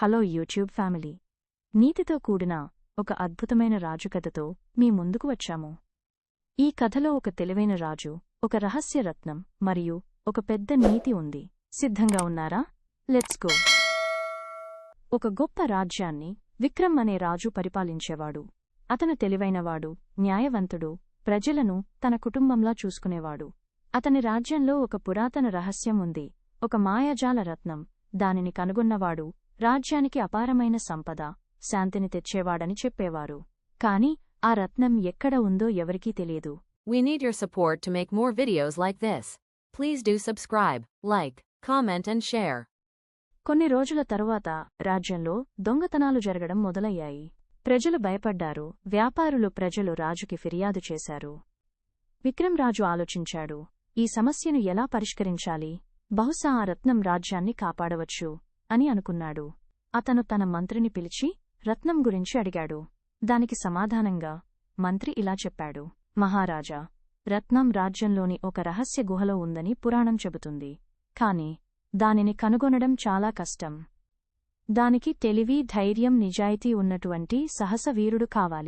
Hello YouTube family, నీతితో కూడిన ఒక అద్భుతమైన రాజు కథతో మీ ముందుకు వచ్చాము. ఈ కథలో ఒక తెలివైన రాజు, ఒక రహస్య రత్నం మరియు ఒక పెద్ద నీతి ఉంది. సిద్ధంగా ఉన్నారా? Let's go. ఒక గొప్ప రాజ్యాన్ని విక్రమ్ అనే రాజు పరిపాలించేవాడు. అతను తెలివైనవాడు, న్యాయవంతుడు, ప్రజలను తన కుటుంబంలా చూసుకునేవాడు. అతని రాజ్యంలో ఒక పురాతన రహస్యం ఉంది, ఒక మాయాజాల రత్నం. దానిని కనుగొన్నవాడు రాజ్యానికి అపారమైన సంపద, శాంతిని తెచ్చేవాడని చెప్పేవారు. కాని ఆ రత్నం ఎక్కడ ఉందో ఎవరికీ తెలియదు. We need your support to make more videos like this. Please do subscribe, like, comment and share. కొన్ని రోజుల తరువాత రాజ్యంలో దొంగతనాలు జరగడం మొదలయ్యాయి. ప్రజలు భయపడ్డారు. వ్యాపారులు ప్రజలు రాజుకి ఫిర్యాదు చేశారు. విక్రమ్ రాజు ఆలోచించాడు, ఈ సమస్యను ఎలా పరిష్కరించాలి? బహుశా ఆ రత్నం రాజ్యాన్ని కాపాడవచ్చు అని అనుకున్నాడు. అతను తన మంత్రిని పిలిచి రత్నం గురించి అడిగాడు. దానికి సమాధానంగా మంత్రి ఇలా చెప్పాడు, మహారాజా, రత్నం రాజ్యంలోని ఒక రహస్య గుహలో ఉందని పురాణం చెబుతుంది. కాని దానిని కనుగొనడం చాలా కష్టం. దానికి తెలివి, ధైర్యం, నిజాయితీ ఉన్నటువంటి సాహసవీరుడు కావాలి.